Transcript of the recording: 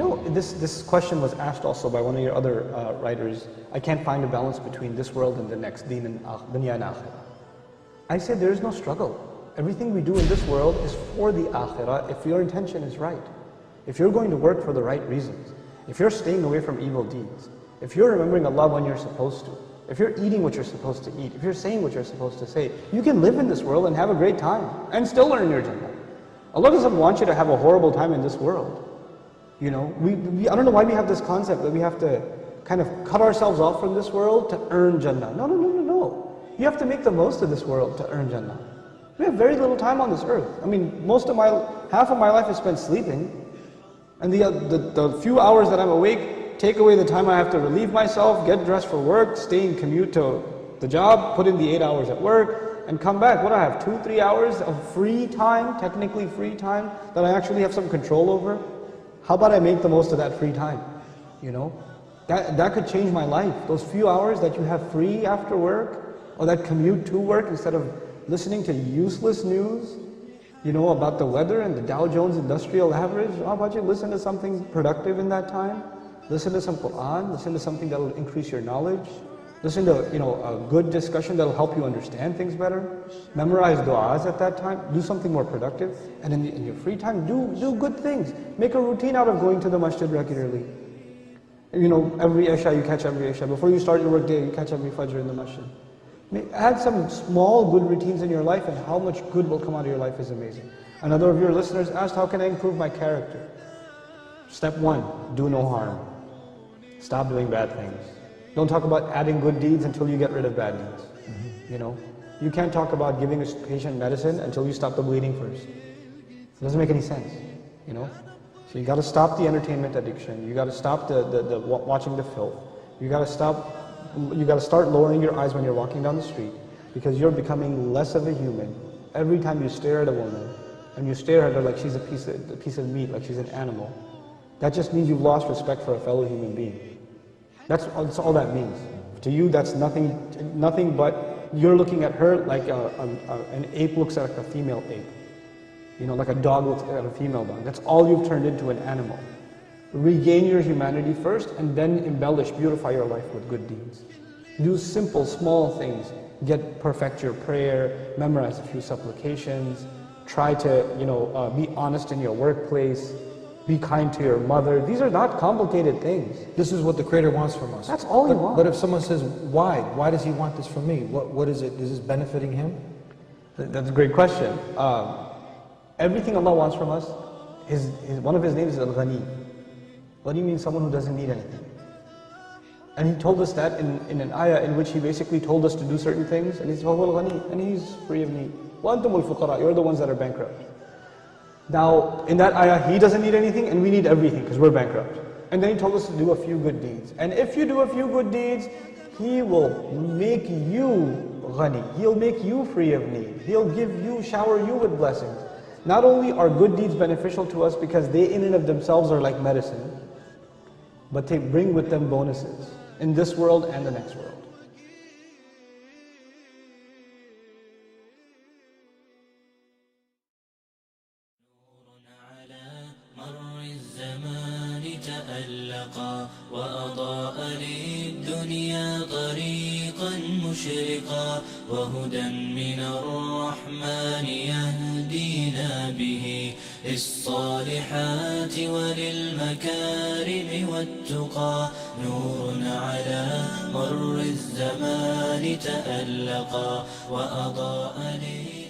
know, this question was asked also by one of your other writers. I can't find a balance between this world and the next, deen and dunya and akhirah. I said there is no struggle. Everything we do in this world is for the akhirah if your intention is right. If you're going to work for the right reasons, if you're staying away from evil deeds, if you're remembering Allah when you're supposed to, if you're eating what you're supposed to eat, if you're saying what you're supposed to say, you can live in this world and have a great time and still earn your Jannah. Allah doesn't want you to have a horrible time in this world. You know, I don't know why we have this concept that we have to kind of cut ourselves off from this world to earn Jannah. No, no, no, no, no. You have to make the most of this world to earn Jannah. We have very little time on this earth. I mean, half of my life is spent sleeping. And the few hours that I'm awake, take away the time I have to relieve myself, get dressed for work, stay and commute to the job, put in the 8 hours at work, and come back. What do I have, 2-3 hours of free time, technically free time, that I actually have some control over? How about I make the most of that free time? You know, that could change my life. Those few hours that you have free after work, or that commute to work instead of listening to useless news, you know, about the weather and the Dow Jones Industrial Average. How about you listen to something productive in that time? Listen to some Quran, listen to something that will increase your knowledge. Listen to, you know, a good discussion that will help you understand things better. Memorize du'as at that time. Do something more productive. And in your free time, do good things. Make a routine out of going to the masjid regularly. You know, every Isha, you catch every Isha. Before you start your work day, you catch every Fajr in the masjid. Add some small good routines in your life, and how much good will come out of your life is amazing. Another of your listeners asked, how can I improve my character? Step 1, do no harm. Stop doing bad things. Don't talk about adding good deeds until you get rid of bad deeds. You know, you can't talk about giving a patient medicine until you stop the bleeding first. It doesn't make any sense, you know. So you got to stop the entertainment addiction. You got to stop the watching the filth. You got to start lowering your eyes when you're walking down the street, because you're becoming less of a human. Every time you stare at a woman, and you stare at her like she's a piece of meat, like she's an animal, that just means you've lost respect for a fellow human being. That's all that means. To you, that's nothing but you're looking at her like an ape looks at a female ape. You know, like a dog looks at a female dog. That's all you've turned into, an animal. Regain your humanity first, and then embellish, beautify your life with good deeds. Do simple, small things. Perfect your prayer, memorize a few supplications, try to, you know, be honest in your workplace, be kind to your mother. These are not complicated things. This is what the Creator wants from us. That's all He wants. But if someone says, why? Why does He want this from me? What is it? Is this benefiting Him? That's a great question. Everything Allah wants from us, one of His names is Al-Ghani. Ghani means someone who doesn't need anything. And He told us that in an ayah in which He basically told us to do certain things, and He said, Al-Ghani, and He's free of need. وَأَنْتُمُ الْفُقَرَاء, you're the ones that are bankrupt. Now, in that ayah, He doesn't need anything, and we need everything, because we're bankrupt. And then He told us to do a few good deeds. And if you do a few good deeds, He will make you ghani. He'll make you free of need. He'll shower you with blessings. Not only are good deeds beneficial to us because they in and of themselves are like medicine, but they bring with them bonuses in this world and the next world. وأضاء للدنيا طريقا مشرقا وهدى من الرحمن يهدينا به للصالحات وللمكارم والتقى نور على مر الزمان تألقا وأضاء للدنيا